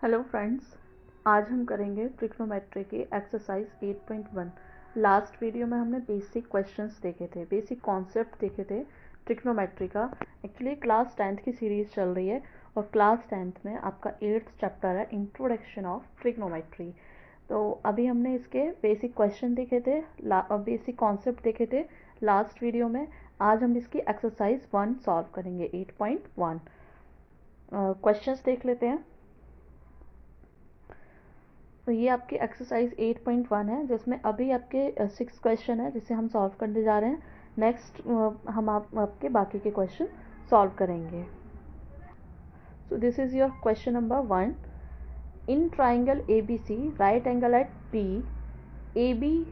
Hello friends, आज हम करेंगे ट्रिग्नोमेट्री की एक्सरसाइज 8.1। लास्ट वीडियो में हमने बेसिक क्वेश्चंस देखे थे, बेसिक कॉन्सेप्ट देखे थे ट्रिग्नोमेट्री का। एक्चुअली क्लास 10th की सीरीज़ चल रही है और क्लास 10th में आपका 8th चैप्टर है इंट्रोडक्शन ऑफ ट्रिग्नोमेट्री। तो अभी हमने इसके बेसिक क्वेश्चन देखे थे, बेसिक कॉन्सेप्ट देखे थे लास्ट वीडियो में। आज हम इसकी एक्सरसाइज 1 सॉल्व करेंगे 8.1। क्वेश्चंस देख लेते हैं। तो ये आपकी एक्सरसाइज 8.1 है, जिसमें अभी आपके 6 क्वेश्चन है जिसे हम सॉल्व करने जा रहे हैं। नेक्स्ट हम आपके बाकी के क्वेश्चन सॉल्व करेंगे। So this is your question number 1। In triangle ABC, right angle at B, AB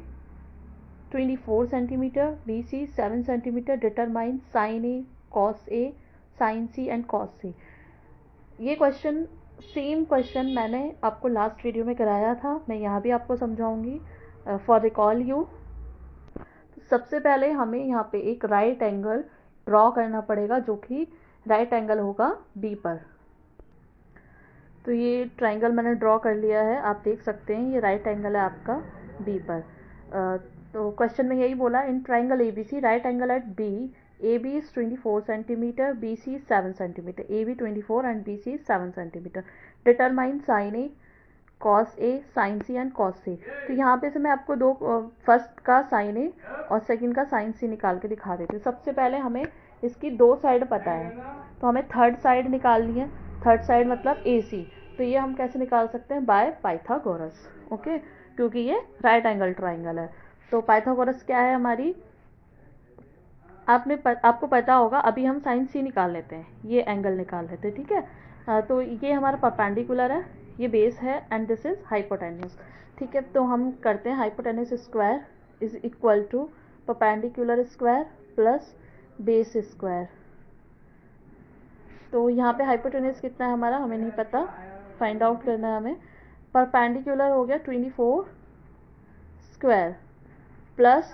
24 centimetre, BC 7 centimetre, determine sine A, cos A, sine C and cos C। ये क्वेश्चन सेम क्वेश्चन मैंने आपको last video में कराया था, मैं यहाँ भी आपको समझाऊंगी फॉर रिकॉल यू। सबसे पहले हमें यहाँ पे एक राइट एंगल ड्रॉ करना पड़ेगा, जो कि राइट एंगल होगा बी पर। तो ये ट्राइंगल मैंने ड्रॉ कर लिया है, आप देख सकते हैं ये राइट एंगल है आपका बी पर। तो क्वेश्चन में यही बोला, in triangle ABC, right angle at B, AB is 24 centimetre, BC is 7 centimetre, AB 24 and BC is 7 centimetre. Determine sine A, cos A, sine C and cos C। तो यहाँ पे से मैं आपको दो, फर्स्ट का साइन A और second का साइन C निकाल के दिखा देती हूँ। सबसे पहले हमें इसकी दो साइड पता है, तो हमें थर्ड साइड निकालनी है। थर्ड साइड मतलब AC। तो ये हम कैसे निकाल सकते हैं? By Pythagoras. ओके, क्योंकि ये राइट एंगल ट्राइंगल है। तो पाइथागोरस क्या है हमारी, आपको पता होगा। अभी हम साइन C निकाल लेते हैं, ये एंगल निकाल लेते हैं, ठीक है। तो ये हमारा परपेंडिकुलर है, ये बेस है एंड दिस इज हाइपोटेन्यूस। ठीक है, तो हम करते हैं hypotenuse square is equal to perpendicular square plus base square. तो यहाँ पे हाइपोटेन्यूस कितना है हमारा, हमें नहीं पता, फाइंड आउट करना है हमें। परपेंडिकुलर हो गया 24 स्क्वायर प्लस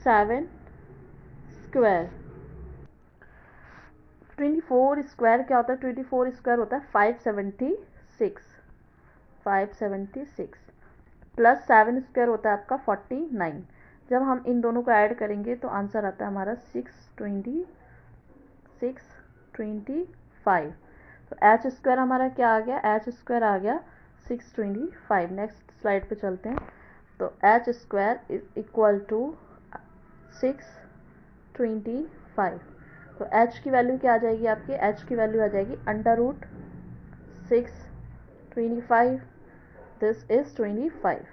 7 स्क्वायर। 24 स्क्वायर क्या होता है? 24 स्क्वायर होता है 576 प्लस 7 स्क्वायर होता है आपका 49। जब हम इन दोनों को ऐड करेंगे तो आंसर आता है हमारा 625। तो एच स्क्वायर हमारा क्या आ गया? एच स्क्वायर आ गया 625। नेक्स्ट स्लाइड पे चलते हैं। तो H square is equal to 625। तो h की वैल्यू क्या आ जाएगी आपकी? h की वैल्यू आ जाएगी √625। This is 25।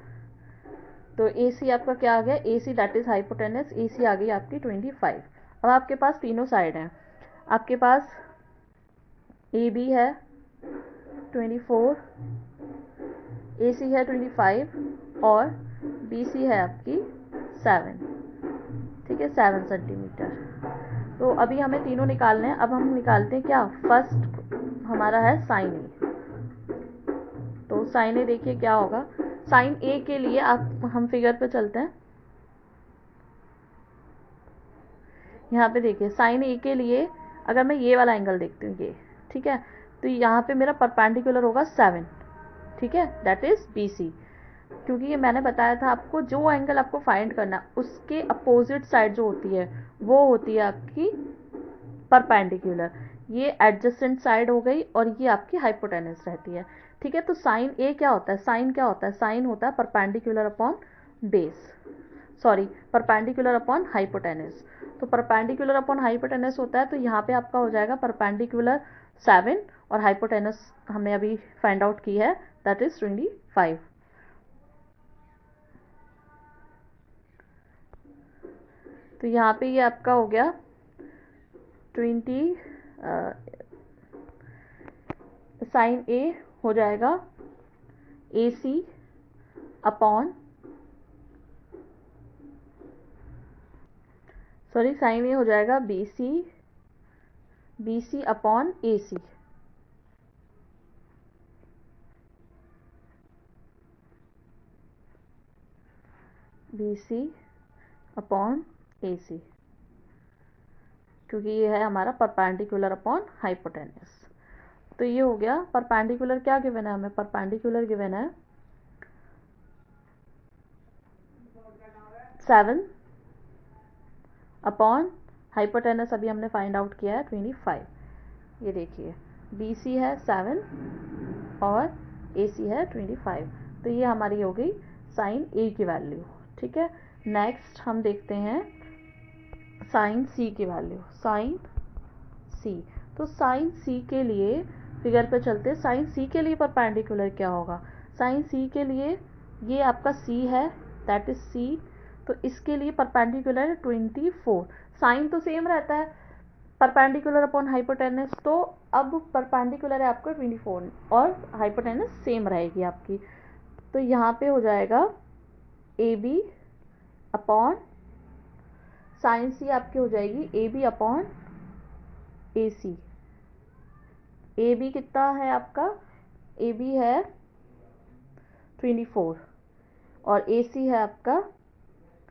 तो AC आपका क्या आ गया? AC that is hypotenuse, AC आ गई आपकी 25। अब आपके पास तीनों साइड हैं, आपके पास AB है 24, AC है 25 और BC है आपकी 7, ठीक है, 7 सेंटीमीटर। तो अभी हमें तीनों निकालने हैं। अब हम निकालते हैं क्या? फर्स्ट हमारा है साइन A। तो साइन A देखिए क्या होगा। साइन A के लिए हम फिगर पे चलते हैं। यहाँ पे देखिए साइन A के लिए अगर मैं ये वाला एंगल देखती हूँ, ये, ठीक है, तो यहाँ पे मेरा परपेंडिकुलर होगा 7, ठीक है, दैट इज BC। क्योंकि ये मैंने बताया था आपको, जो एंगल आपको फाइंड करना उसके अपोजिट साइड जो होती है वो होती है आपकी परपेंडिकुलर। ये एडजेसेंट साइड हो गई और ये आपकी हाइपोटेनस रहती है, ठीक है। तो साइन A क्या होता है? साइन क्या होता है? साइन होता है perpendicular upon base, sorry, perpendicular upon hypotenuse. तो परपेंडिकुलर अपॉन हाइपोटेनस होता है, तो यहाँ पे आपका हो जाएगा परपेंडिकुलर 7 और हाइपोटेनस हमने अभी फाइंड आउट की है, दैट इज 25। तो यहाँ पे ये आपका हो गया 20, साइन A हो जाएगा AC upon, sorry, sine A हो जाएगा BC upon AC। BC upon AC, क्योंकि ये है हमारा परपेंडिकुलर अपॉन हाइपोटेनस। तो ये हो गया परपेंडिकुलर, क्या गिवन है हमें, परपेंडिकुलर गिवन है 7 अपॉन हाइपोटेनस अभी हमने फाइंड आउट किया है 25। ये देखिए BC है 7 और AC है 25, तो ये हमारी हो गई साइन A की वैल्यू। ठीक है, नेक्स्ट हम देखते हैं साइन C की वैल्यू, साइन C। तो साइन C के लिए फिगर पे चलते, साइन C के लिए परपेंडिकुलर क्या होगा, साइन C के लिए ये आपका C है, दैट इज C, तो इसके लिए परपेंडिकुलर है 24। साइन तो सेम रहता है, परपेंडिकुलर अपॉन हाइपोटेनस, तो अब परपेंडिकुलर है आपका 24 और हाइपोटेनस सेम रहेगी आपकी, तो यहाँ पे हो जाएगा AB अपॉन साइन C आपकी हो जाएगी AB अपॉन AC। AB कितना है आपका, AB है 24 और AC है आपका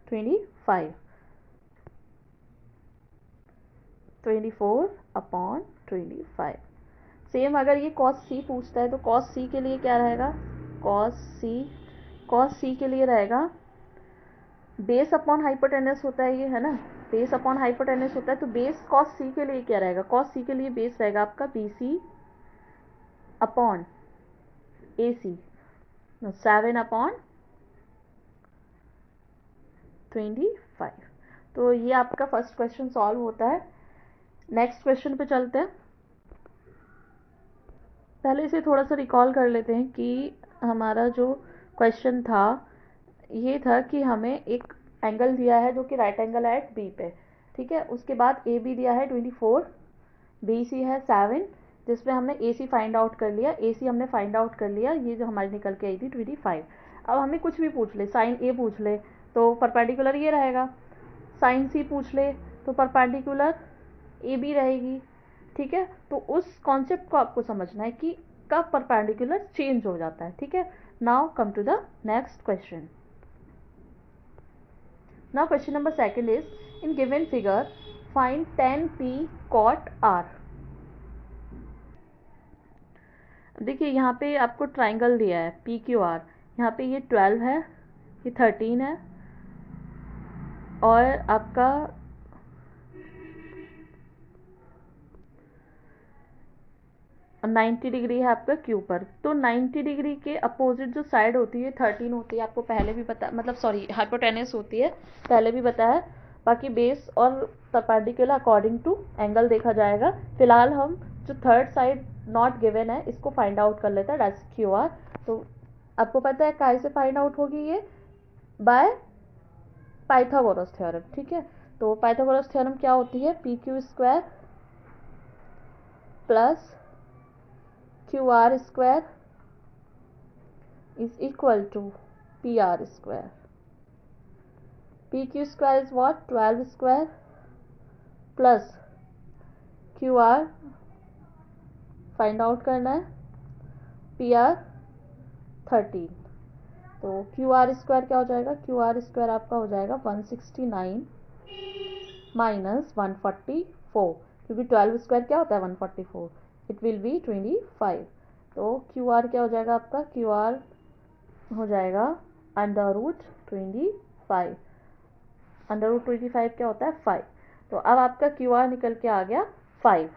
25, 24 अपॉन 25। सेम अगर ये cos C पूछता है तो cos C के लिए क्या रहेगा, cos C के लिए रहेगा बेस अपॉन हाइपोटेनस होता है ये, है ना, बेस अपॉन हाइपोटेनस होता है, तो बेस cos C के लिए क्या रहेगा, cos C के लिए बेस रहेगा आपका BC अपॉन AC, 7 अपॉन 25। तो ये आपका फर्स्ट क्वेश्चन सॉल्व होता है। नेक्स्ट क्वेश्चन पे चलते हैं। पहले इसे थोड़ा सा रिकॉल कर लेते हैं कि हमारा जो क्वेश्चन था ये था कि हमें एक एंगल दिया है जो कि राइट एंगल है एट बी पे, ठीक है, उसके बाद ए बी दिया है 24, बी सी है 7, जिसमें हमने ए सी फाइंड आउट कर लिया, ए सी हमने फाइंड आउट कर लिया, ये जो हमारी निकल के आई थी 25। अब हमें कुछ भी पूछ ले, साइन ए पूछ ले तो परपेंडिकुलर ये रहेगा, साइन सी पूछ ले तो परपेंडिकुलर ए बी रहेगी। ठीक है, तो उस कॉन्सेप्ट को आपको समझना है कि कब परपेंडिकुलर चेंज हो जाता है। ठीक है, now come to the next question. Now question number second is, in given figure find tan P cot R। देखिए यहाँ पे आपको ट्राइंगल दिया है PQR, यहाँ पे ये 12 है, ये 13 है और आपका और 90 डिग्री है आपका Q पर। तो 90 डिग्री के अपोजिट जो साइड होती है 13 होती है, आपको पहले भी पता, मतलब सॉरी हाइपोटेनस होती है, पहले भी बताया। बाकी बेस और परपेंडिकुलर अकॉर्डिंग टू एंगल देखा जाएगा। फिलहाल हम जो थर्ड साइड नॉट गिवन है इसको फाइंड आउट कर लेते हैं, दैट्स QR। तो आपको पता है काहे से फाइंड आउट होगी ये, बाय पाइथागोरस थ्योरम। ठीक है, तो पाइथागोरस थ्योरम क्या होती है, PQ square plus QR square is equal to PR square. PQ square is what, 12 square plus QR find out करना है, PR 13। तो QR square क्या हो जाएगा, QR square आपका हो जाएगा 169 माइनस 144, क्योंकि 12 स्क्वायर क्या होता है 144, इट विल बी 25। तो QR क्या हो जाएगा आपका, QR हो जाएगा अंडर रूट 25, अंडर रूट 25 क्या होता है 5। तो अब आपका QR निकल के आ गया 5।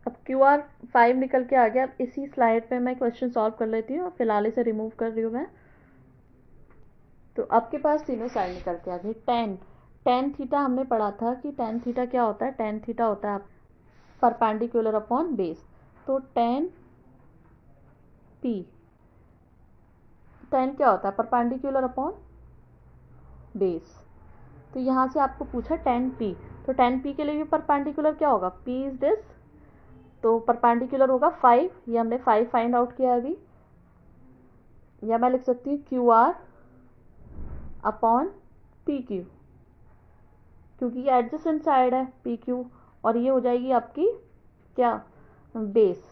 अब QR 5 निकल के आ गया। अब इसी स्लाइड पे मैं क्वेश्चन सॉल्व कर लेती हूँ, फिलहाल इसे रिमूव कर रही हूँ मैं। तो आपके पास तीनों साइड निकल के आ गई। टेन थीटा हमने पढ़ा था कि टेन थीटा क्या होता है, टेन थीटा होता है परपेंडिकुलर अपॉन बेस। तो टेन क्या होता है, परपेंडिकुलर अपॉन बेस। तो यहाँ से आपको पूछा टेन पी, तो टेन पी के लिए भी परपेंडिकुलर क्या होगा, P इज दिस, तो परपेंडिकुलर होगा 5, ये हमने 5 फाइंड आउट किया अभी, या मैं लिख सकती हूँ QR अपॉन PQ, क्योंकि ये एडजेसेंट साइड है PQ, और ये हो जाएगी आपकी क्या, बेस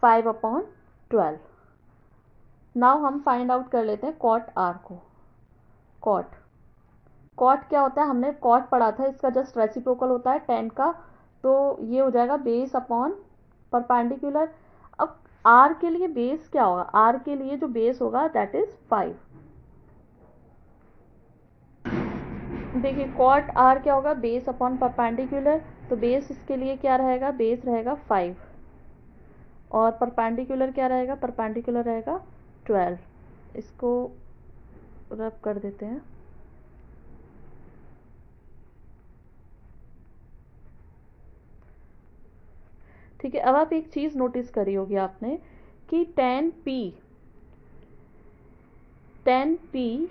5 अपॉन 12। नाउ हम फाइंड आउट कर लेते हैं कॉट R को। कॉट क्या होता है, हमने कॉट पढ़ा था, इसका जस्ट रेसिप्रोकल होता है टेन का, तो ये हो जाएगा बेस अपॉन परपेंडिकुलर। अब आर के लिए बेस क्या होगा, आर के लिए जो बेस होगा दैट इज 5। देखिए कॉट आर क्या होगा, बेस अपॉन परपेंडिकुलर, तो बेस इसके लिए क्या रहेगा, बेस रहेगा 5 और परपेंडिकुलर क्या रहेगा, परपेंडिकुलर रहेगा 12। इसको रब कर देते हैं। ठीक है, अब आप एक चीज़ नोटिस करी होगी आपने कि 10p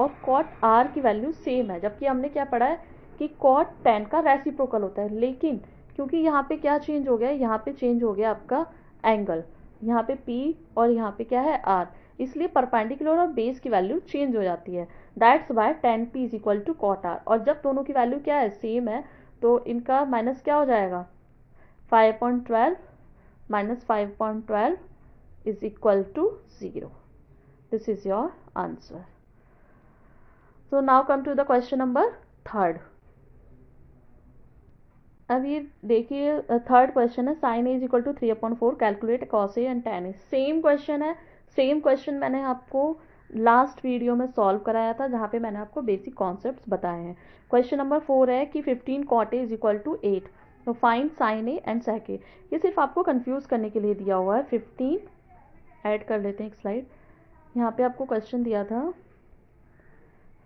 और कॉट आर की वैल्यू सेम है, जबकि हमने क्या पढ़ा है कि कॉट 10 का रेसिप्रोकल होता है। लेकिन क्योंकि यहाँ पे क्या चेंज हो गया, यहाँ पे चेंज हो गया आपका एंगल, यहाँ पे p और यहाँ पे क्या है r, इसलिए परपेंडिकुलर और बेस की वैल्यू चेंज हो जाती है। That's why 10p is equal to cot R. और जब दोनों की वैल्यू क्या है, सेम है, तो इनका माइनस क्या हो जाएगा, 5.12 minus 5.12 is equal to 0. This is your answer. So now come to the question number 3rd. अब ये देखिए थर्ड क्वेश्चन है, sine A is equal to 3/4 calculate cos A and tan A. Same question है, same question मैंने आपको last video में solve कराया था, जहाँ पे मैंने आपको बेसिक कॉन्सेप्ट्स बताए हैं। क्वेश्चन नंबर 4 है कि 15 cot a is equal to 8, तो find sine A and sec a। ये सिर्फ आपको कंफ्यूज करने के लिए दिया हुआ है। 15 ऐड कर लेते हैं एक स्लाइड, यहाँ पे आपको क्वेश्चन दिया था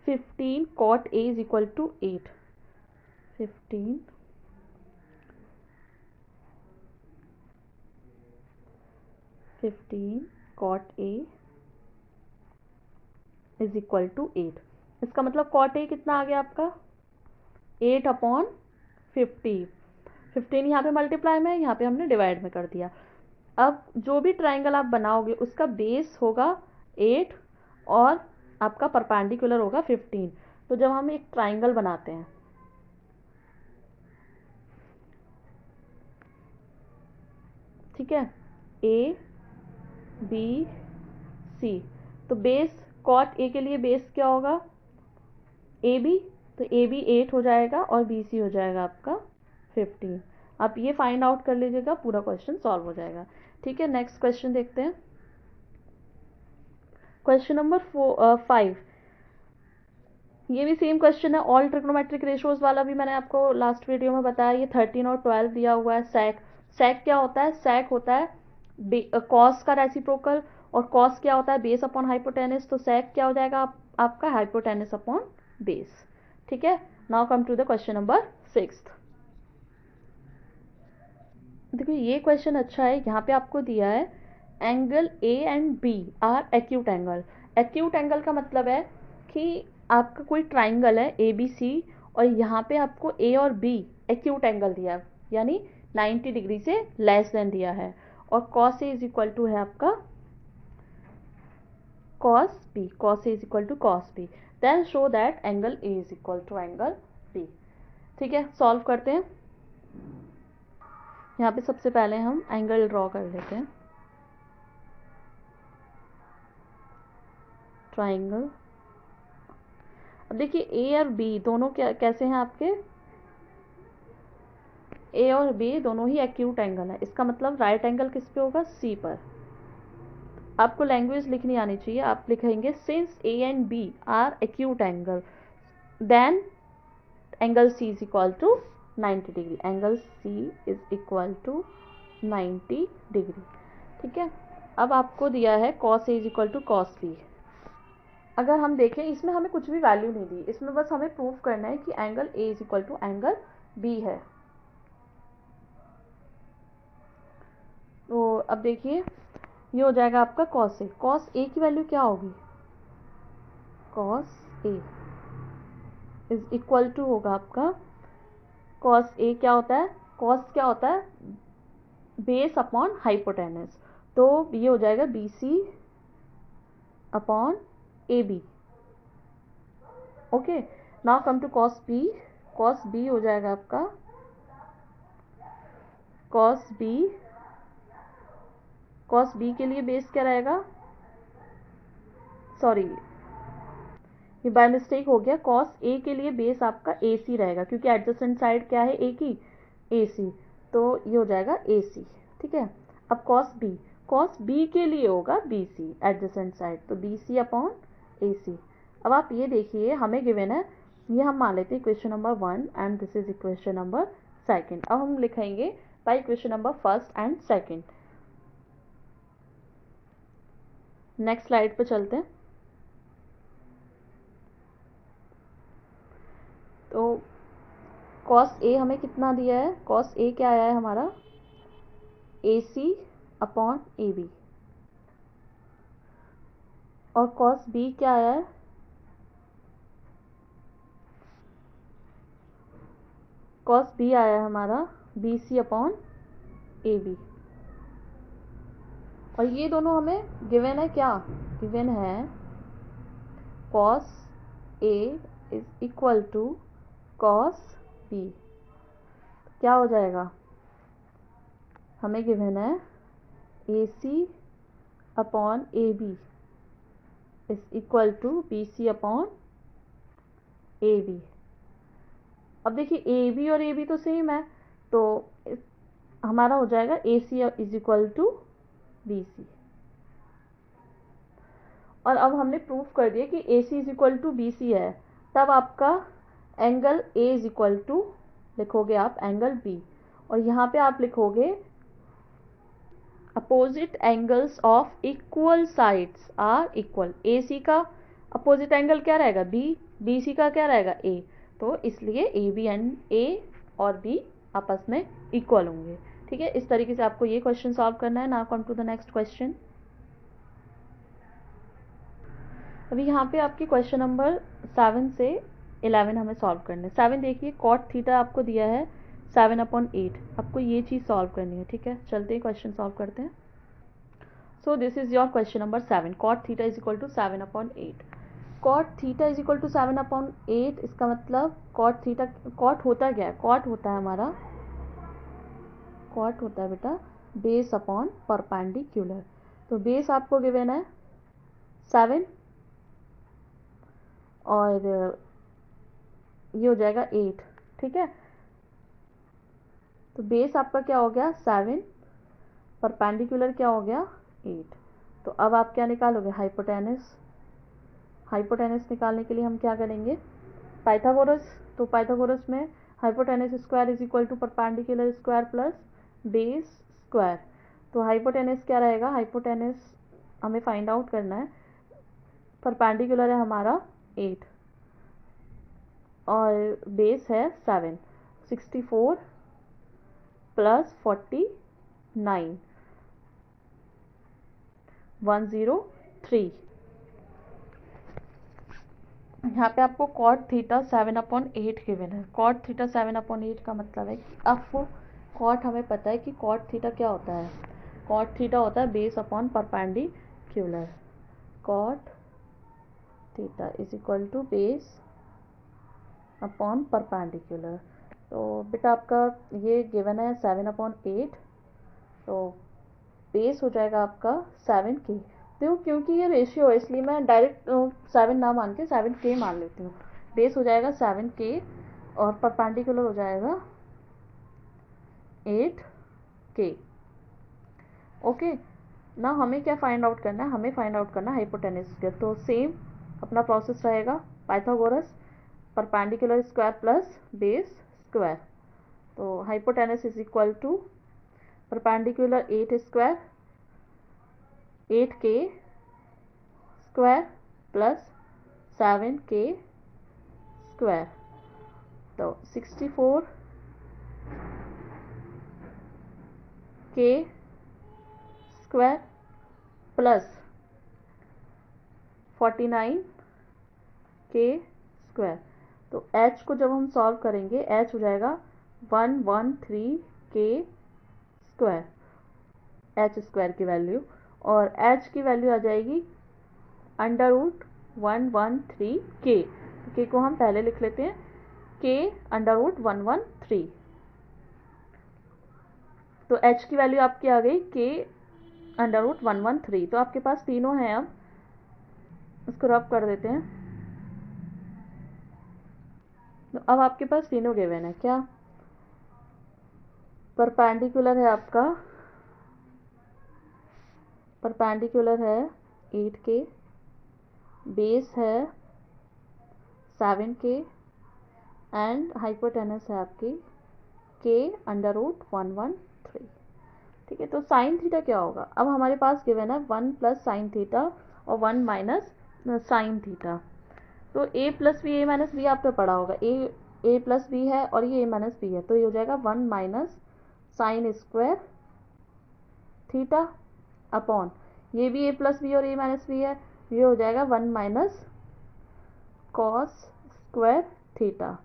15 cot a is equal to 8, 15 cot a is equal to 8। इसका मतलब cot a कितना आ गया आपका, 8/50। 15 यहाँ पे मल्टीप्लाई में, यहाँ पे हमने डिवाइड में कर दिया। अब जो भी ट्राइंगल आप बनाओगे उसका बेस होगा 8 और आपका परपेंडिकुलर होगा 15। तो जब हम एक ट्राइंगल बनाते हैं, ठीक है, ए बी सी, तो बेस कॉट ए के लिए बेस क्या होगा, ए बी, तो ए बी 8 हो जाएगा और बी सी हो जाएगा आपका 15। आप ये फाइंड आउट कर लीजिएगा, पूरा क्वेश्चन सॉल्व हो जाएगा। ठीक है, नेक्स्ट क्वेश्चन देखते हैं। क्वेश्चन नंबर 5, ये भी सेम क्वेश्चन है, ऑल ट्रिग्नोमेट्रिक रेशियोज वाला भी मैंने आपको लास्ट वीडियो में बताया। ये 13 और 12 दिया हुआ है। sec क्या होता है, sec होता है cos का रेसिप्रोकल, और cos क्या होता है, बेस अपॉन हाइपोटेनस, तो sec क्या हो जाएगा आपका हाइपोटेनस अपॉन बेस। ठीक है, now come to the question number 6। देखो ये क्वेश्चन अच्छा है, यहाँ पे आपको दिया है angle A and B are acute angle. Acute angle का मतलब है कि आपका कोई ट्राइंगल है ए बी सी और यहाँ पे आपको ए और बी एक्यूट एंगल दिया है, यानी 90 डिग्री से लेस देन दिया है, और cos A is equal to है आपका cos b, cos a is equal to cos b, then show that angle a is equal to angle b। ठीक है, सॉल्व करते हैं। यहाँ पे सबसे पहले हम एंगल ड्रॉ कर लेते हैं, ट्राइंगल। अब देखिए ए और बी दोनों कैसे हैं आपके, ए और बी दोनों ही एक्यूट एंगल है, इसका मतलब राइट एंगल किस पे होगा, सी पर। आपको लैंग्वेज लिखनी आनी चाहिए, आप लिखेंगे since A and B are acute angle then angle C is equal to 90 degree, angle C is equal to 90 degree. ठीक है, अब आपको दिया है cos a is equal to cos b। अगर हम देखें इसमें हमें कुछ भी वैल्यू नहीं दी, इसमें बस हमें प्रूव करना है कि angle a is equal to angle b है। तो अब देखिए ये हो जाएगा आपका cos a। cos a की वैल्यू क्या होगी, cos a is equal to होगा आपका, cos a क्या होता है, cos क्या होता है, बेस अपॉन हाइपोटेनस, तो ये हो जाएगा BC upon AB। Okay, now come to cos B। cos B हो जाएगा आपका cos B के लिए बेस क्या रहेगा, सॉरी ये बाय मिस्टेक हो गया, cos A के लिए बेस आपका AC रहेगा, क्योंकि एडजेसेंट साइड क्या है A की, AC, तो ये हो जाएगा AC। ठीक है। अब कॉस बी के लिए होगा बी सी एडजेसेंट साइड, तो बी सी अपॉन ए सी। अब आप ये देखिए हमें गिवन है, ये हम मान लेते हैं equation number 1 and this is equation number 2। अब हम लिखेंगे by equation number 1 and 2। Next slide पे चलते हैं। तो कॉस ए हमें कितना दिया है, कॉस ए क्या आया है हमारा, A C upon A B. और कॉस बी क्या आया है, कॉस बी आया है हमारा B C upon A B. और ये दोनों हमें गिवन है, क्या गिवन है, cos A is equal to cos B. क्या हो जाएगा, हमें गिवन है A C upon A B is equal to B C upon A B. अब देखिए ए बी और ए बी तो सेम है, तो हमारा हो जाएगा A C is equal to B C. और अब हमने प्रूफ कर दिया कि A C is equal to B C है, तब आपका angle A is equal to लिखोगे आप एंगल बी, और यहाँ पे आप लिखोगे opposite angles of equal sides are equal. A C का अपोजिट एंगल क्या रहेगा, बी, बी सी का क्या रहेगा, ए। तो इसलिए ए बी एंड ए और बी आपस में इक्वल होंगे। ठीक है, इस तरीके से आपको ये क्वेश्चन सॉल्व करना है। Now come to the next question. अभी यहाँ पे आपकी क्वेश्चन नंबर 7 से 11 हमें सॉल्व करना है। 7 देखिए, कॉट थीटा आपको दिया है 7/8, आपको ये चीज़ सॉल्व करनी है। ठीक है, चलते हैं क्वेश्चन सॉल्व करते हैं। So this is your question number 7, cot theta is equal to 7/8। Cot theta is equal to 7/8, इसका मतलब कॉट थीटा, कॉट होता क्या है, कॉट होता है हमारा, कॉट होता है बेटा बेस अपॉन परपेंडिकुलर। तो बेस आपको गिवन है 7 और ये हो जाएगा 8। ठीक है, तो बेस आपका क्या हो गया 7, परपेंडिकुलर क्या हो गया 8। तो अब आप क्या निकालोगे, हाइपोटेनस। हाइपोटेनस निकालने के लिए हम क्या करेंगे, पाइथागोरस। तो पाइथागोरस में hypotenuse square is equal to perpendicular square plus base square. तो हाइपोटेनस क्या रहेगा, हाइपोटेनस हमें फाइंड आउट करना है, परपेंडिकुलर है हमारा 8 और बेस है 7, 64 प्लस 49 103। यहाँ पे आपको कॉट थीटा 7/8 गिवन है। कॉट थीटा 7/8 का मतलब है कि आपको कॉट, हमें पता है कि कॉट थीटा क्या होता है, कॉट थीटा होता है base upon perpendicular. Cot theta is equal to base upon perpendicular. तो बेटा आपका ये गिवन है 7/8, तो बेस हो जाएगा आपका 7K। देखो क्योंकि ये रेशियो है इसलिए मैं डायरेक्ट 7 ना मान के 7K मान लेती हूँ। बेस हो जाएगा 7K और परपेंडिकुलर हो जाएगा 8K। ओके, ना हमें क्या फाइंड आउट करना है, हमें फाइंड आउट करना है हाइपोटेनस स्क्वायर। तो सेम अपना प्रोसेस रहेगा, Pythagoras, perpendicular square plus base square. तो hypotenuse is equal to perpendicular 8 square 8K square plus 7K square. तो 64K square plus 49K square. तो h को जब हम सॉल्व करेंगे h हो जाएगा 113K स्क्वायर, h स्क्वायर की वैल्यू, और h की वैल्यू आ जाएगी √113K। K को हम पहले लिख लेते हैं, K √113। तो h की वैल्यू आपकी आ गई K √113। तो आपके पास तीनों हैं, अब इसको रब कर देते हैं। तो अब आपके पास तीनों गिवन है, क्या परपेंडिकुलर है आपका परपेंडिकुलर है 8k, बेस है 7k एंड हाइपोटेनस है आपकी k√113। ठीक है, तो साइन थीटा क्या होगा? अब हमारे पास गिवन है 1 प्लस साइन थीटा और 1 माइनस साइन थीटा। तो a plus B, A minus B आपने पढ़ा होगा, ए प्लस बी है और ये a माइनस बी है, तो ये हो जाएगा 1 minus sine square theta upon, ये भी a प्लस बी और a माइनस बी है, ये हो जाएगा 1 माइनस कॉस स्क्वायर थीटा।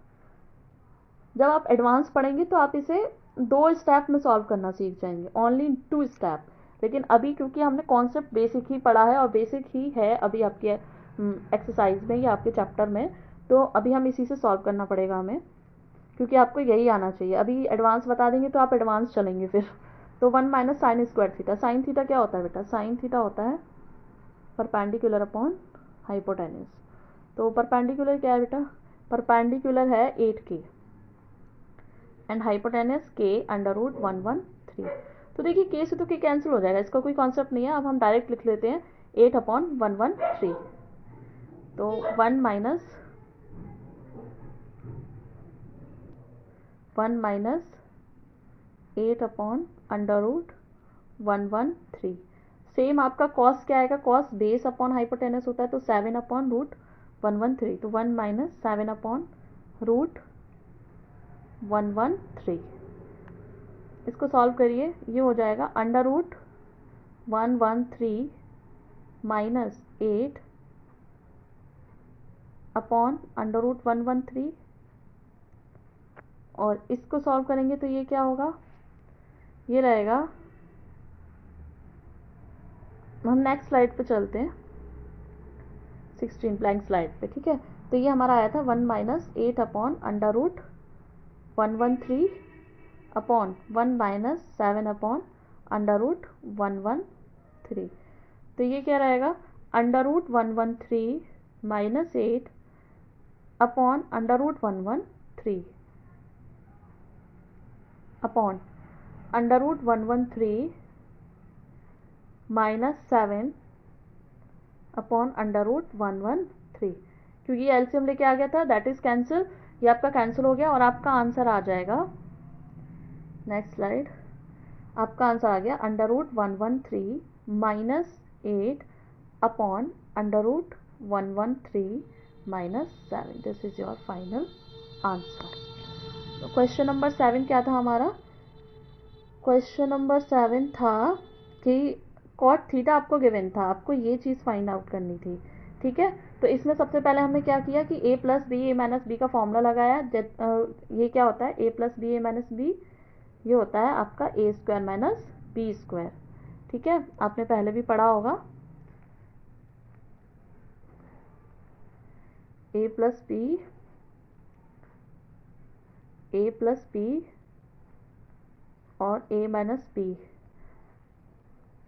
जब आप एडवांस पढ़ेंगे तो आप इसे 2 स्टेप में सॉल्व करना सीख जाएंगे, ओनली 2 स्टेप। लेकिन अभी क्योंकि हमने कॉन्सेप्ट बेसिक ही पढ़ा है और बेसिक ही है अभी आपके एक्सरसाइज में या आपके चैप्टर में, तो अभी हम इसी से सॉल्व करना पड़ेगा हमें, क्योंकि आपको यही आना चाहिए। अभी एडवांस बता देंगे तो आप एडवांस चलेंगे फिर। तो 1 minus sine square theta, sine theta क्या होता है बेटा? साइन थीटा होता है परपेंडिकुलर अपॉन हाइपोटेन्यूज। तो परपेंडिकुलर क्या है बेटा? परपेंडिकुलर है 8k एंड हाइपोटेनस k√113। तो देखिए k से तो k कैंसिल हो जाएगा, इसका कोई कॉन्सेप्ट नहीं है। अब हम डायरेक्ट लिख लेते हैं 8/113। तो 1 माइनस 8/√113। सेम आपका कॉस क्या आएगा? कॉस बेस अपॉन हाइपोटेनस होता है, तो 7/√113। तो 1 माइनस 7/√113। इसको सॉल्व करिए, ये हो जाएगा √113 माइनस 8 अपॉन √113, और इसको सॉल्व करेंगे तो ये क्या होगा? ये रहेगा, हम नेक्स्ट स्लाइड पे चलते हैं, 16 ब्लैंक स्लाइड पे। ठीक है, तो ये हमारा आया था 1 minus 8 upon √113 upon 1 minus 7 upon √113। तो ये क्या रहेगा? √113 minus 8 upon √113 upon √113 minus 7 upon √113, क्योंकि एलसीएम लेके आ गया था, दैट इज कैंसिल। ये आपका कैंसिल हो गया और आपका आंसर आ जाएगा, नेक्स्ट स्लाइड। आपका आंसर आ गया √113 minus 8 upon √113 minus 7। This is your final answer. Question number 7 क्या था हमारा? क्वेश्चन नंबर 7 था कि कॉट थीटा आपको गिवन था, आपको ये चीज़ फाइंड आउट करनी थी। ठीक है, तो इसमें सबसे पहले हमने क्या किया कि a plus B A minus B का फॉर्मूला लगाया। ये क्या होता है? a plus B A minus B, ये होता है आपका a square minus B square. ठीक है, आपने पहले भी पढ़ा होगा। a प्लस बी और a माइनस बी,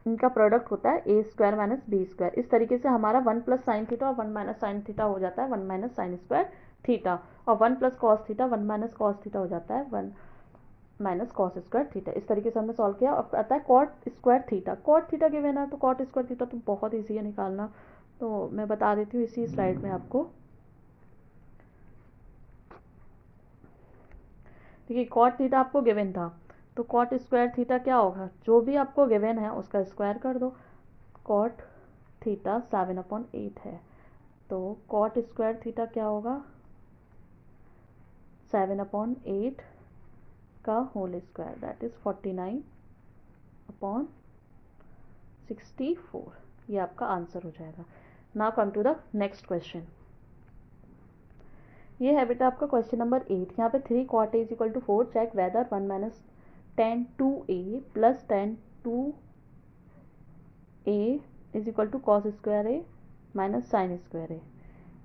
इनका प्रोडक्ट होता है a square minus B square. इस तरीके से हमारा 1 प्लस साइन थीटा और 1 माइनस साइन थीटा हो जाता है 1 माइनस साइन स्क्वायर थीटा, और 1 plus cos theta 1 minus cos theta हो जाता है 1 माइनस कॉस स्क्वायर थीटा। इस तरीके से हमने सॉल्व किया। अब आता है cot square theta. Cot theta given है, तो कॉट स्क्वायर थीटा तो बहुत ईजी है निकालना, तो मैं बता देती हूँ इसी स्लाइड में आपको। देखिए, कॉट थीटा आपको गिवन था, तो कॉट स्क्वायर थीटा क्या होगा? जो भी आपको गिवन है उसका स्क्वायर कर दो। कॉट थीटा 7/8 है, तो कॉट स्क्वायर थीटा क्या होगा? 7/8 का होल स्क्वायर, दैट इज 49/64। ये आपका आंसर हो जाएगा। Now come to the next question. ये है बेटा आपका क्वेश्चन नंबर 8। यहाँ पे 3 cot a is equal to 4, check whether 1 minus tan 2a plus tan 2a is equal to cos square a minus sine square a।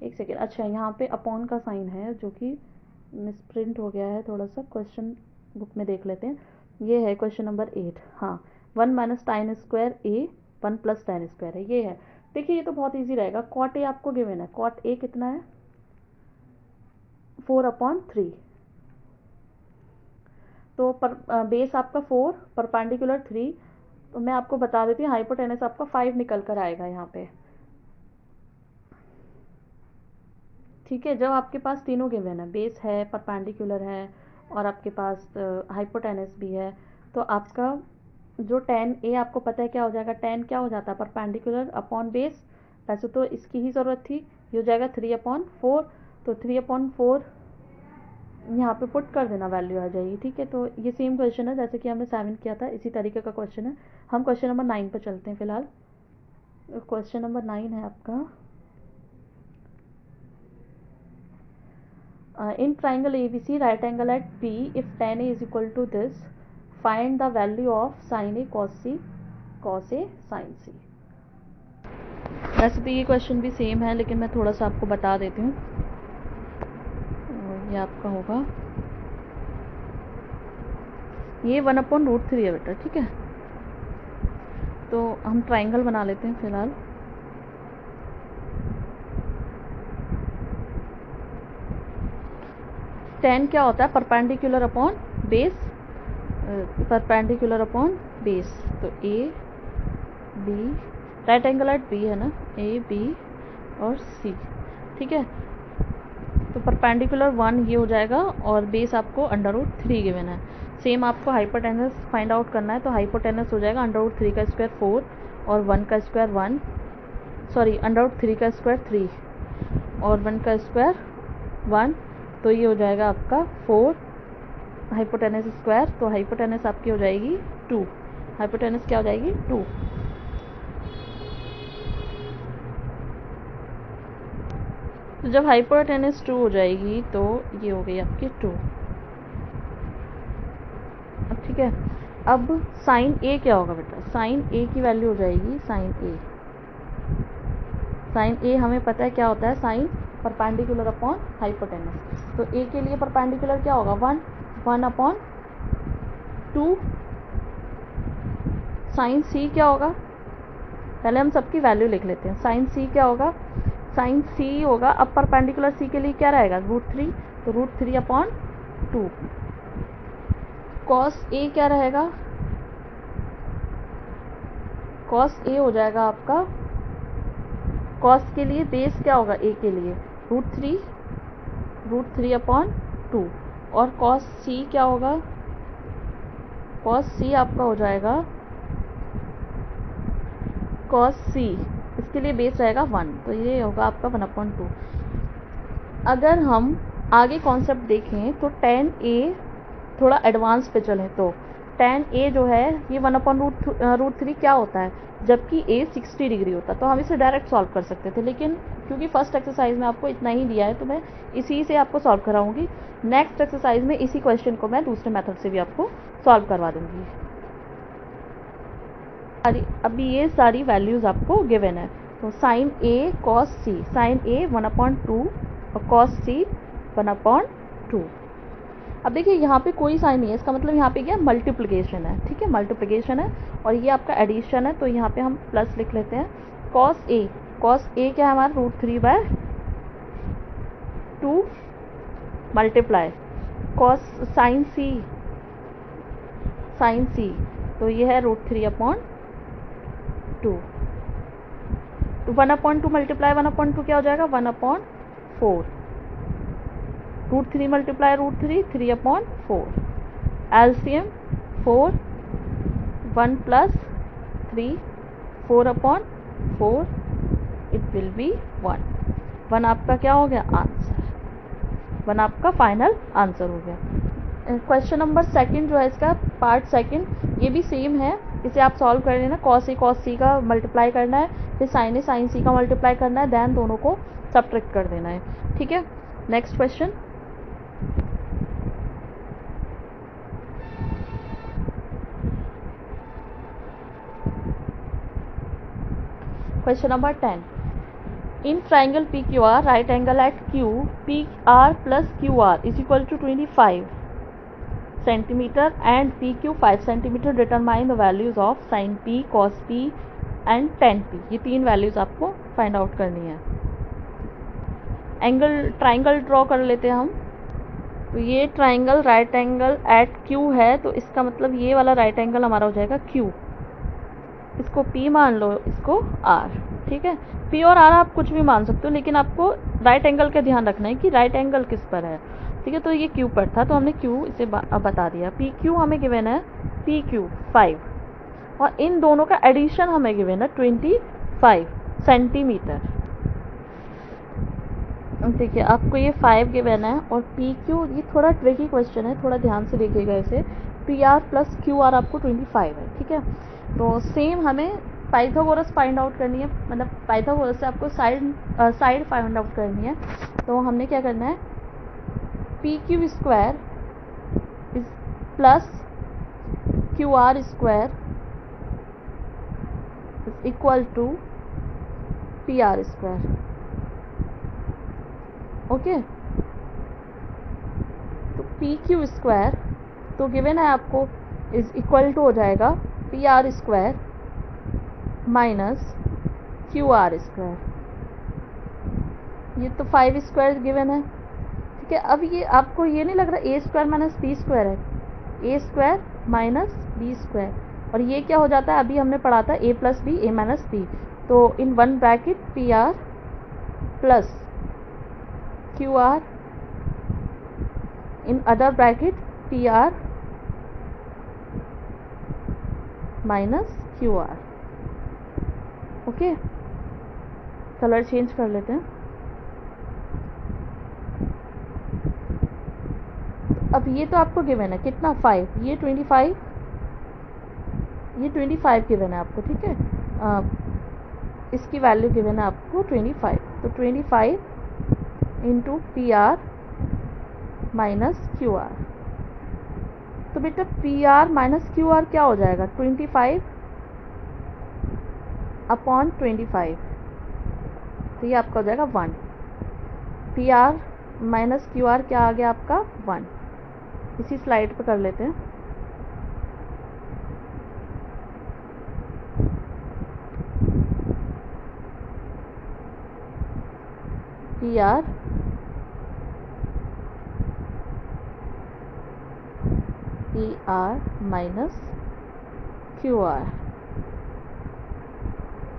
एक second, अच्छा यहाँ पे अपॉन का साइन है जो कि मिसप्रिंट हो गया है थोड़ा सा, क्वेश्चन बुक में देख लेते हैं। ये है क्वेश्चन नंबर 8। हाँ, 1 माइनस टाइन स्क्वायर a 1 प्लस टाइन स्क्वायर है, ये है। देखिए, ये तो बहुत ईजी रहेगा। कॉट a आपको गिवन है, कॉट a कितना है? 4/3। तो बेस आपका 4, परपेंडिकुलर 3, तो मैं आपको बता देती हूँ, हाइपोटेनस आपका 5 निकल कर आएगा यहाँ पे। ठीक है, जब आपके पास तीनों गिवन है, बेस है, परपेंडिकुलर है और आपके पास हाइपोटेनस भी है, तो आपका जो टेन ए आपको पता है क्या हो जाएगा, टेन क्या हो जाता है, परपेंडिकुलर अपॉन बेस। वैसे तो इसकी ही ज़रूरत थी, ये हो जाएगा 3/4। तो 3/4 यहाँ पे पुट कर देना, वैल्यू आ जाएगी। ठीक है, तो ये सेम क्वेश्चन है जैसे कि हमने 7 किया था, इसी तरीके का क्वेश्चन है। हम क्वेश्चन नंबर 9 पर चलते हैं फिलहाल। क्वेश्चन नंबर 9 है आपका, in triangle ABC, right angle at P, if tan A is equal to this, find the value of sin A cos C, cos A sin C। वैसे तो ये क्वेश्चन भी सेम है, लेकिन मैं थोड़ा सा आपको बता देती हूँ। ये आपका होगा, ये 1/√3 है बेटा। ठीक है, तो हम ट्राइंगल बना लेते हैं फिलहाल। tan क्या होता है, perpendicular upon base, perpendicular upon base. तो A B, right angle at B है ना, ए बी और सी। ठीक है, तो परपेंडिकुलर 1 ये हो जाएगा और बेस आपको √3 गिवन है। सेम आपको हाइपोटेनस फाइंड आउट करना है, तो हाइपोटेनस हो जाएगा √3 का स्क्वायर 4 और 1 का स्क्वायर 1, सॉरी √3 का स्क्वायर 3 और 1 का स्क्वायर 1। तो ये हो जाएगा आपका 4 हाइपोटेनस स्क्वायर। तो हाइपोटेनस आपकी हो जाएगी 2। हाइपोटेनस क्या हो जाएगी, 2। तो जब हाइपोटेनस 2 हो जाएगी तो ये हो गई आपकी 2। अब ठीक है, अब साइन ए क्या होगा बेटा, साइन ए की वैल्यू हो जाएगी साइन ए। साइन ए हमें पता है क्या होता है, साइन परपेंडिकुलर अपॉन हाइपोटेनस। तो ए के लिए परपेंडिकुलर क्या होगा, 1/2। साइन सी क्या होगा, पहले हम सबकी वैल्यू लिख लेते हैं। साइन सी क्या होगा, साइन सी होगा, अब परपेंडिकुलर सी के लिए क्या रहेगा, √3, तो √3/2। कॉस ए क्या रहेगा, कॉस ए हो जाएगा आपका, कॉस के लिए बेस क्या होगा, ए के लिए √3/2। और कॉस सी क्या होगा, कॉस सी आपका हो जाएगा, कॉस सी इसके लिए बेस रहेगा 1, तो ये होगा आपका 1/2। अगर हम आगे कॉन्सेप्ट देखें तो tan A थोड़ा एडवांस पे चलें तो tan A जो है ये 1/√3 क्या होता है, जबकि A 60 डिग्री होता है। तो हम इसे डायरेक्ट सॉल्व कर सकते थे, लेकिन क्योंकि फर्स्ट एक्सरसाइज में आपको इतना ही दिया है तो मैं इसी से आपको सॉल्व कराऊंगी। नेक्स्ट एक्सरसाइज में इसी क्वेश्चन को मैं दूसरे मेथड से भी आपको सॉल्व करवा दूंगी। अभी ये सारी वैल्यूज आपको गिवन है, तो साइन ए कॉस सी, साइन ए 1/2 और कॉस सी 1/2। अब देखिए यहाँ पे कोई साइन नहीं है, इसका मतलब यहाँ पे क्या मल्टीप्लिकेशन है। ठीक है, मल्टीप्लिकेशन है और ये आपका एडिशन है, तो यहाँ पे हम प्लस लिख लेते हैं। कॉस ए, कॉस ए क्या है हमारा, √3/2 मल्टीप्लाई कॉस साइन सी, साइन सी तो ये है √3/2। तो 1/2 मल्टीप्लाई 1/2 क्या हो जाएगा, 1/4। √3 multiply √3, 3/4। LCM 4, 1 + 3, 4/4, it will be 1। 1 आपका क्या हो गया, आंसर। 1 आपका फाइनल आंसर हो गया। क्वेश्चन नंबर 2 जो है इसका पार्ट 2, ये भी सेम है, इसे आप सॉल्व कर लेना। कॉस ए कॉस सी का मल्टीप्लाई करना है, फिर साइन ए साइन सी का मल्टीप्लाई करना है, देन दोनों को सब्ट्रैक्ट कर देना है। ठीक है, next question. Question number 10, in triangle PQR, right angle at Q, PR + QR is equal to 25 centimeter and PQ 5 centimeter, determine the values of sin P, cos P and tan P। ये 3 values आपको find out करनी है। Angle triangle draw कर लेते हैं हम। तो ये triangle right angle at Q है, तो इसका मतलब ये वाला राइट एंगल हमारा हो जाएगा Q। इसको P मान लो, इसको R, ठीक है। P और R आप कुछ भी मान सकते हो, लेकिन आपको राइट एंगल का ध्यान रखना है कि राइट एंगल किस पर है, ठीक है। तो ये Q पर था, तो हमने Q इसे बता दिया। PQ हमें गिवन है PQ 5, और इन दोनों का एडिशन हमें गिवन है 25 सेंटीमीटर। देखिए आपको ये 5 गिवन है, और PQ, ये थोड़ा ट्रिकी क्वेश्चन है, थोड़ा ध्यान से देखिएगा इसे। PR प्लस QR आपको 25 है, ठीक है। तो सेम हमें पाइथागोरस फाइंड आउट करनी है, मतलब पाइथागोरस से आपको साइड फाइंड आउट करनी है। तो हमने क्या करना है, PQ square plus QR square is equal to PR square, okay. तो PQ स्क्वायर तो गिवन है आपको इज इक्वल टू हो जाएगा PR square minus QR square. ये तो 5 स्क्वायर गिवन है, ठीक है। अब ये आपको ये नहीं लग रहा A square minus B square है, A square minus B square, और ये क्या हो जाता है, अभी हमने पढ़ा था A plus B A minus B। तो in one bracket PR plus QR, in other bracket PR minus QR, okay. Colour change कर लेते हैं। अब ये तो आपको गिवन है कितना 5, ये 25, ये 25 गिवन है आपको, ठीक है। इसकी वैल्यू गिवन है आपको 25, तो 25 इंटू PR माइनस QR। तो बेटा PR माइनस QR क्या हो जाएगा, 25 अपॉन 25, तो ये आपका हो जाएगा 1। PR माइनस QR क्या आ गया आपका 1। इसी स्लाइड पे कर लेते हैं। PR माइनस QR,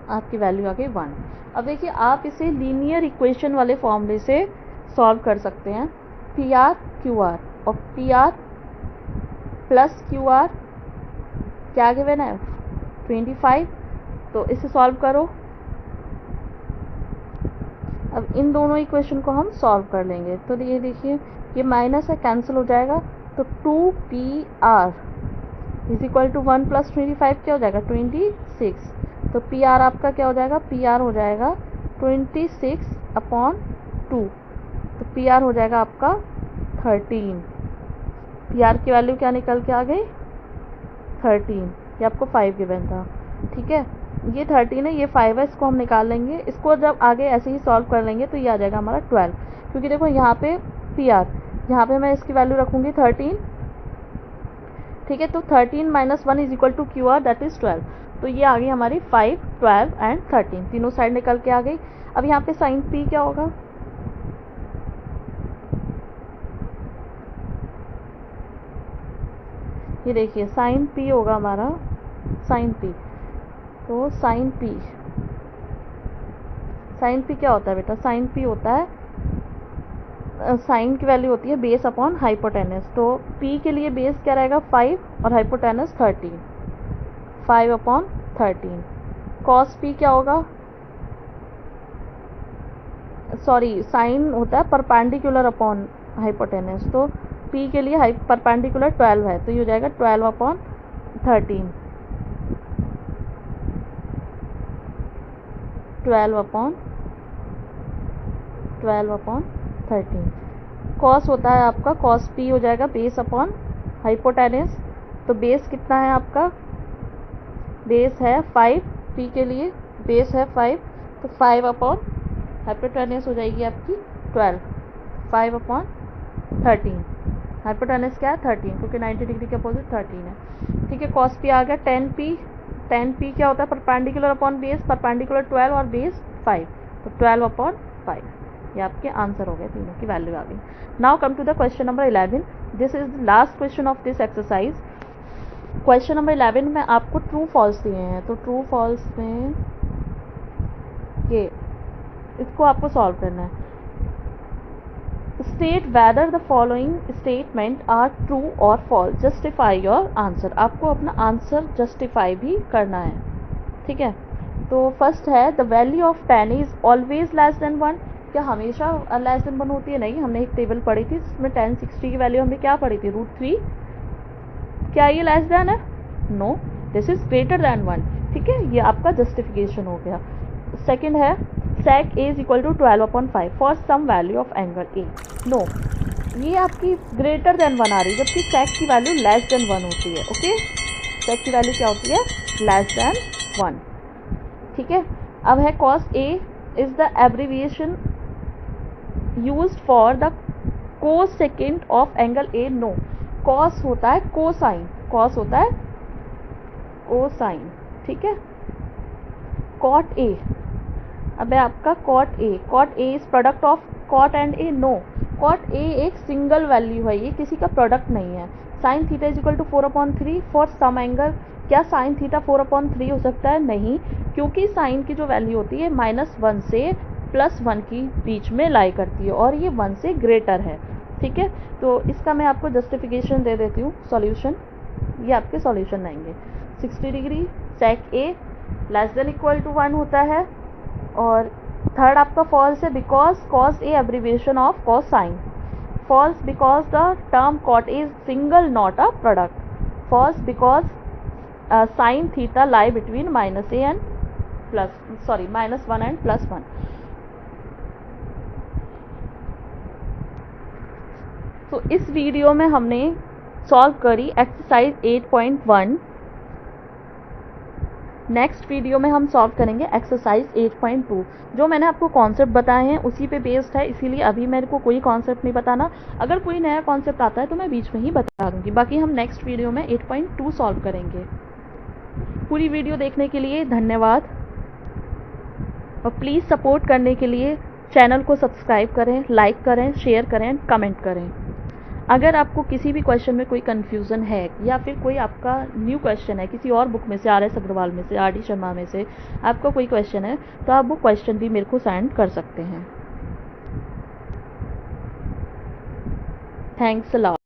आपकी वैल्यू आ गई 1। अब देखिए आप इसे लीनियर इक्वेशन वाले फॉर्मूले से सॉल्व कर सकते हैं। PR QR और PR प्लस QR क्या गिवन है 25, तो इसे सॉल्व करो। अब इन दोनों इक्वेशन को हम सॉल्व कर लेंगे। तो ये देखिए ये माइनस है, कैंसिल हो जाएगा, तो 2PR is equal to 1 plus 25 क्या हो जाएगा 26। तो PR आपका क्या हो जाएगा, PR हो जाएगा 26 अपॉन 2, तो PR हो जाएगा आपका 13। PR की वैल्यू क्या निकल के आ गई 13, ये आपको 5 गिवन था, ठीक है। ये 13 है, ये 5 है, इसको हम निकाल लेंगे। इसको जब आगे ऐसे ही सॉल्व कर लेंगे तो ये आ जाएगा हमारा 12, क्योंकि देखो यहाँ पे PR, यहाँ पे मैं इसकी वैल्यू रखूँगी 13, ठीक है। तो 13 minus 1 is equal to QR that is 12। तो ये आ गई हमारी 5, 12 एंड 13, तीनों साइड निकल के आ गई। अब यहाँ पे साइन P क्या होगा, ये देखिए साइन P होगा हमारा, साइन P। तो साइन P क्या होता है बेटा, साइन P होता है, साइन की वैल्यू होती है बेस अपॉन हाइपोटेनस। तो P के लिए बेस क्या रहेगा 5 और हाइपोटेनस 13, 5 अपॉन 13। कॉस P क्या होगा, सॉरी साइन होता है परपेंडिकुलर अपॉन हाइपोटेनस, तो P के लिए परपेंडिकुलर 12 है, तो ये हो जाएगा 12 अपॉन 13, 12 अपॉन 13। कॉस होता है आपका, कॉस P हो जाएगा बेस अपॉन हाइपोटेनस। तो बेस कितना है आपका, बेस है 5, P के लिए बेस है 5, तो 5 अपॉन हाइपोटेनस हो जाएगी आपकी 12, 5 अपॉन 13। हाइपोटेनस क्या है 13, क्योंकि 90 डिग्री के अपोजिट 13 है, ठीक है। कॉस P आ गया 10P क्या होता है परपेंडिकुलर अपॉन बेस, परपेंडिकुलर 12 और बेस 5, तो 12 अपॉन 5। ये आपके आंसर हो गए, तीनों की वैल्यू आ गई। Now come to the question number 11। This is the last question of this exercise. Question number 11 में आपको ट्रू फॉल्स दिए हैं, तो ट्रू फॉल्स में ये इसको आपको सॉल्व करना है। State whether the following statement are true और फॉल्स, जस्टिफाई योर आंसर। आपको अपना आंसर जस्टिफाई भी करना है, ठीक है। तो फर्स्ट है the value of 10 is always less than 1। क्या हमेशा लेस देन 1 होती है? नहीं, हमने एक टेबल पढ़ी थी जिसमें 1060 की वैल्यू हमने क्या पढ़ी थी? √3। क्या ये लेस देन है? No, this is greater than 1, ठीक है। ये आपका जस्टिफिकेशन हो गया। सेकंड है sec a is equal to 12/5 for some value of angle a। No, ये आपकी ग्रेटर देन 1 आ रही है, जबकि sec की वैल्यू लेस देन 1 होती है। ओके, sec की वैल्यू क्या होती है? लेस देन 1, ठीक है। अब है cos a is the abbreviation used for the cosecant of angle a। No, cos होता है कोसाइन, cos होता है कोसाइन, ठीक है। cot a, अब है आपका cot a is product of cot and a। No, cot a एक सिंगल वैल्यू है, ये किसी का प्रोडक्ट नहीं है। sin theta is equal to 4/3 for some angle. क्या sin थीटा 4/3 हो सकता है? नहीं, क्योंकि sin की जो वैल्यू होती है -1 से +1 की बीच में लाई करती है और ये 1 से ग्रेटर है, ठीक है। तो इसका मैं आपको जस्टिफिकेशन दे देती हूँ। सॉल्यूशन, ये आपके सॉल्यूशन आएंगे। 60 degree sec a less than equal to 1 होता है। और थर्ड आपका फॉल्स है because cos a abbreviation of cosine. False because the term cot a is single not a product. False because sin theta lie between -1 and +1। तो इस video में हमने solve करी एक्सरसाइज 8.1। नेक्स्ट वीडियो में हम solve करेंगे exercise 8.2। जो मैंने आपको कॉन्सेप्ट बताए हैं उसी पे बेस्ड है, इसीलिए अभी मेरे को कोई कॉन्सेप्ट नहीं बताना। अगर कोई नया कॉन्सेप्ट आता है तो मैं बीच में ही बता दूंगी। बाकी हम नेक्स्ट वीडियो में 8.2 सॉल्व करेंगे। पूरी वीडियो देखने के लिए धन्यवाद और प्लीज़ सपोर्ट करने के लिए चैनल को सब्सक्राइब करें, लाइक करें, शेयर करें, कमेंट करें। अगर आपको किसी भी क्वेश्चन में कोई कन्फ्यूज़न है या फिर कोई आपका न्यू क्वेश्चन है किसी और बुक में से, RS अग्रवाल में से, RD शर्मा में से आपका कोई क्वेश्चन है, तो आप वो क्वेश्चन भी मेरे को सेंड कर सकते हैं। Thanks a lot.